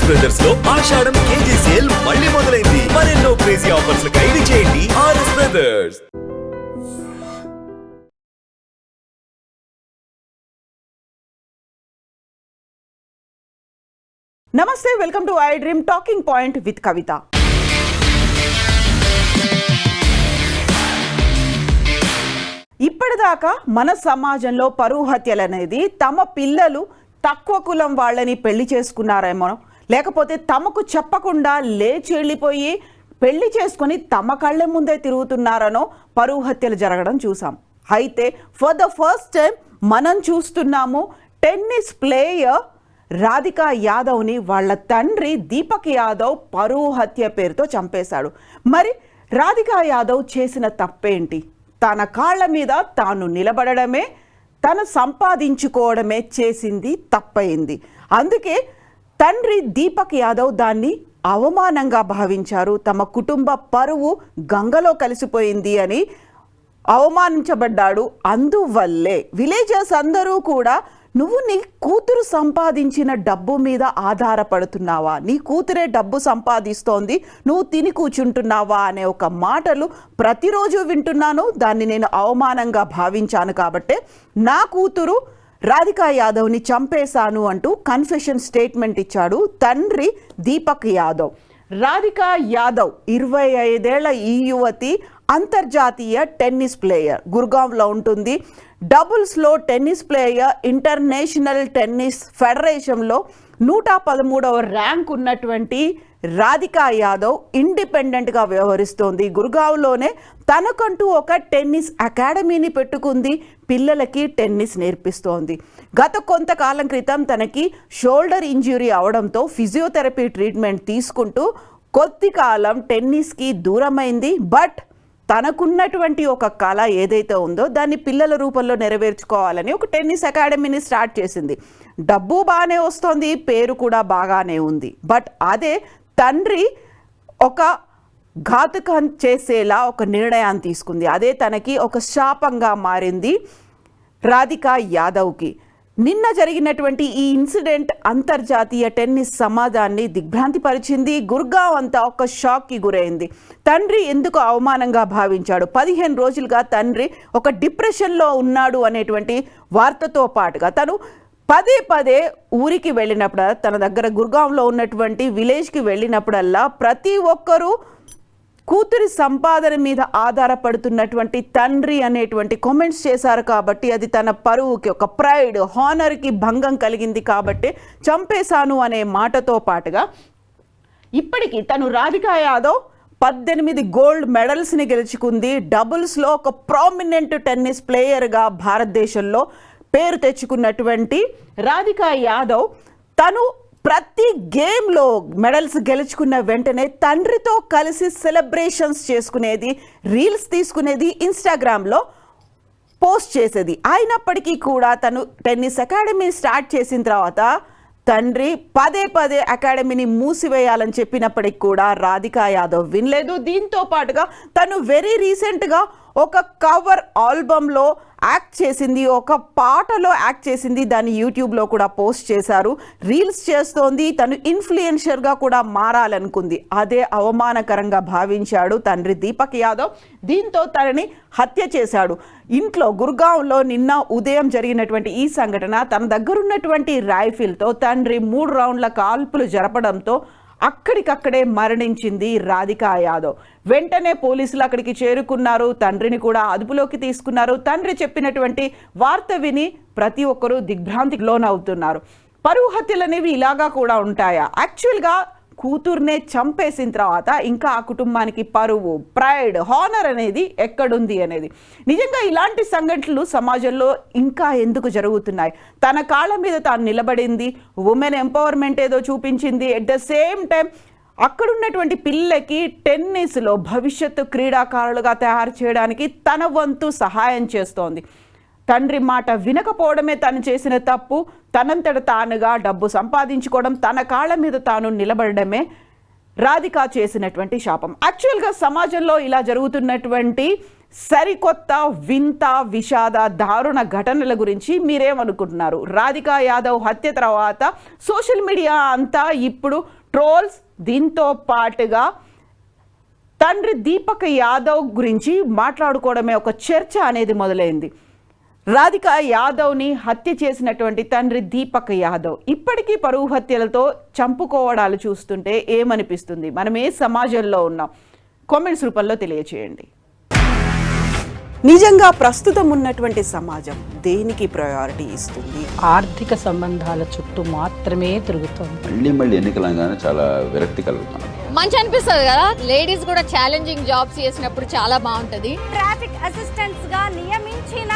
RS brothers లో ఆషాఢం KG sale మళ్ళీ మొదలైంది. మరెన్నో క్రేజీ ఆఫర్స్ ఖైదీ చేయండి ఆర్ఎస్ బ్రదర్స్. నమస్తే, welcome to iDream talking point with Kavitha. ఇప్పటిదాకా మన సమాజంలో పరువు హత్యలు అనేది తమ పిల్లలు తక్కువ కులం వాళ్ళని పెళ్లి చేసుకున్నారేమో, లేకపోతే తమకు చెప్పకుండా లేచి వెళ్ళిపోయి పెళ్లి చేసుకుని తమ కళ్ళ ముందే తిరుగుతున్నారనో పరువు హత్యలు జరగడం చూసాం. అయితే ఫర్ ద ఫస్ట్ టైం మనం చూస్తున్నాము టెన్నిస్ ప్లేయర్ రాధికా యాదవ్ని వాళ్ళ తండ్రి దీపక్ యాదవ్ పరువు హత్య పేరుతో చంపేశాడు. మరి రాధికా యాదవ్ చేసిన తప్పేంటి? తన కాళ్ళ మీద తాను నిలబడమే, తను సంపాదించుకోవడమే చేసింది తప్పయింది. అందుకే తండ్రి దీపక్ యాదవ్ దాన్ని అవమానంగా భావించారు. తమ కుటుంబ పరువు గంగలో కలిసిపోయింది అని అవమానించబడ్డాడు. అందువల్లే విలేజర్స్ అందరూ కూడా నువ్వు నీ కూతురు సంపాదించిన డబ్బు మీద ఆధారపడుతున్నావా, నీ కూతురే డబ్బు సంపాదిస్తోంది, నువ్వు తిని కూర్చుంటున్నావా అనే ఒక మాటలు ప్రతిరోజు వింటున్నాను. దాన్ని నేను అవమానంగా భావించాను కాబట్టే నా కూతురు రాధికా యాదవ్ని చంపేశాను అంటూ కన్ఫెషన్ స్టేట్మెంట్ ఇచ్చాడు తండ్రి దీపక్ యాదవ్. రాధికా యాదవ్ 25 ఏళ్ల ఈ యువతి అంతర్జాతీయ టెన్నిస్ ప్లేయర్, గుర్గావ్లో ఉంటుంది. డబుల్స్లో టెన్నిస్ ప్లేయర్, ఇంటర్నేషనల్ టెన్నిస్ ఫెడరేషన్లో 113వ ర్యాంక్ ఉన్నటువంటి రాధికా యాదవ్ ఇండిపెండెంట్గా వ్యవహరిస్తోంది. గుర్గావ్లోనే తనకంటూ ఒక టెన్నిస్ అకాడమీని పెట్టుకుంది, పిల్లలకి టెన్నిస్ నేర్పిస్తోంది. గత కొంతకాలం క్రితం తనకి షోల్డర్ ఇంజ్యూరీ అవడంతో ఫిజియోథెరపీ ట్రీట్మెంట్ తీసుకుంటూ కొద్ది కాలం టెన్నిస్కి దూరమైంది. బట్ తనకున్నటువంటి ఒక కళ ఏదైతే ఉందో దాన్ని పిల్లల రూపంలో నెరవేర్చుకోవాలని ఒక టెన్నిస్ అకాడమీని స్టార్ట్ చేసింది. డబ్బు బాగానే వస్తుంది, పేరు కూడా బాగానే ఉంది. బట్ అదే తండ్రి ఒక ఘాతుకం చేసేలా ఒక నిర్ణయాన్ని తీసుకుంది. అదే తనకి ఒక శాపంగా మారింది రాధికా యాదవ్కి. నిన్న జరిగినటువంటి ఈ ఇన్సిడెంట్ అంతర్జాతీయ టెన్నిస్ సమాజాన్ని దిగ్భ్రాంతిపరిచింది. గుర్గావ్ అంతా ఒక షాక్కి గురైంది. తండ్రి ఎందుకు అవమానంగా భావించాడు? 15 రోజులుగా తండ్రి ఒక డిప్రెషన్లో ఉన్నాడు అనేటువంటి వార్తతో పాటుగా తను పదే ఊరికి వెళ్ళినప్పుడు, తన దగ్గర గుర్గావ్లో ఉన్నటువంటి విలేజ్కి వెళ్ళినప్పుడల్లా ప్రతి ఒక్కరూ కూతురి సంపాదన మీద ఆధారపడుతున్నటువంటి తండ్రి అనేటువంటి కామెంట్స్ చేశారు. కాబట్టి అది తన పరువుకి, ఒక ప్రైడ్, హానర్కి భంగం కలిగింది. కాబట్టి చంపేశాను అనే మాటతో పాటుగా ఇప్పటికీ తను రాధికా యాదవ్ 18 గోల్డ్ మెడల్స్ని గెలుచుకుంది. డబుల్స్లో ఒక ప్రామినెంట్ టెన్నిస్ ప్లేయర్గా భారతదేశంలో పేరు తెచ్చుకున్నటువంటి రాధికా యాదవ్ తను ప్రతి గేమ్లో మెడల్స్ గెలుచుకున్న వెంటనే తండ్రితో కలిసి సెలబ్రేషన్స్ చేసుకునేది, రీల్స్ తీసుకునేది, ఇన్స్టాగ్రామ్లో పోస్ట్ చేసేది. అయినప్పటికీ కూడా తను టెన్నిస్ అకాడమీ స్టార్ట్ చేసిన తర్వాత తండ్రి పదే అకాడమీని మూసివేయాలని చెప్పినప్పటికీ కూడా రాధికా యాదవ్ వినలేదు. దీంతో పాటుగా తను వెరీ రీసెంట్గా ఒక కవర్ ఆల్బంలో యాక్ట్ చేసింది, ఒక పాటలో యాక్ట్ చేసింది. దాన్ని యూట్యూబ్లో కూడా పోస్ట్ చేశారు. రీల్స్ చేస్తోంది. తను ఇన్ఫ్లుయెన్షర్గా కూడా మారాలనుకుంది. అదే అవమానకరంగా భావించాడు తండ్రి దీపక్ యాదవ్. దీంతో తనని హత్య చేశాడు. ఇంట్లో గుర్గావ్లో నిన్న ఉదయం జరిగినటువంటి ఈ సంఘటన, తన దగ్గరున్నటువంటి రైఫిల్తో తండ్రి 3 రౌండ్ల కాల్పులు జరపడంతో అక్కడికక్కడే మరణించింది రాధికా యాదవ్. వెంటనే పోలీసులు అక్కడికి చేరుకున్నారు. తండ్రిని కూడా అదుపులోకి తీసుకున్నారు. తండ్రి చెప్పినటువంటి వార్త విని ప్రతి ఒక్కరూ దిగ్భ్రాంతికి లోనవుతున్నారు. పరువు హత్యలు అనేవి ఇలాగా కూడా ఉంటాయా? యాక్చువల్గా కూతుర్నే చంపేసిన తర్వాత ఇంకా ఆ కుటుంబానికి పరువు, ప్రైడ్, హానర్ అనేది ఎక్కడుంది అనేది. నిజంగా ఇలాంటి సంఘటనలు సమాజంలో ఇంకా ఎందుకు జరుగుతున్నాయి? తన కాళ్ళ మీద తాను నిలబడింది, ఉమెన్ ఎంపవర్మెంట్ ఏదో చూపించింది. ఎట్ ద సేమ్ టైం అక్కడున్నటువంటి పిల్లలకి టెన్నిస్లో భవిష్యత్తు క్రీడాకారులుగా తయారు చేయడానికి తన వంతు సహాయం చేస్తోంది. తండ్రి మాట వినకపోవడమే తను చేసిన తప్పు. తనంతట తానుగా డబ్బు సంపాదించుకోవడం, తన కాళ్ళ మీద తాను నిలబడమే రాధిక చేసినటువంటి శాపం. యాక్చువల్గా సమాజంలో ఇలా జరుగుతున్నటువంటి సరికొత్త వింత విషాద దారుణ ఘటనల గురించి మీరేమనుకుంటున్నారు? రాధికా యాదవ్ హత్య తర్వాత సోషల్ మీడియా అంతా ఇప్పుడు ట్రోల్స్, దీంతో పాటుగా తండ్రి దీపక్ యాదవ్ గురించి మాట్లాడుకోవడమే ఒక చర్చ అనేది మొదలైంది. రాధికా యాదవ్ని హత్య చేసినటువంటి తండ్రి దీపక్ యాదవ్ ఇప్పటికీ పరువు హత్యలతో చంపుకోవడాలు చూస్తుంటే ఏమనిపిస్తుంది? మనం ఏ సమాజంలో ఉన్నాం? కామెంట్స్ రూపంలో తెలియచేయండి. నిజంగా ప్రస్తుతం ఉన్నటువంటి సమాజం దేనికి ప్రయారిటీ ఇస్తుంది? ఆర్థిక సంబంధాల చుట్టూ మాత్రమే తిరుగుతుంది. మళ్ళీ ఎన్నికలంగానే చాలా విరక్తి కలుగుతాం. మంచి అనిపిస్తుంది కదా, లేడీస్ కూడా ఛాలెంజింగ్ జాబ్స్ చేసినప్పుడు చాలా బాగుంటది. ట్రాఫిక్ అసిస్టెంట్స్ గా నియమించిన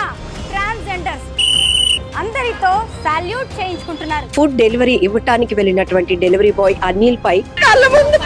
ట్రాన్స్జెండర్స్ అందరితో సాల్యూట్ చేయించుకుంటున్నారు. ఫుడ్ డెలివరీ ఇవ్వటానికి వెళ్ళినటువంటి డెలివరీ బాయ్ అనిల్ పై కళ్ళ ముందు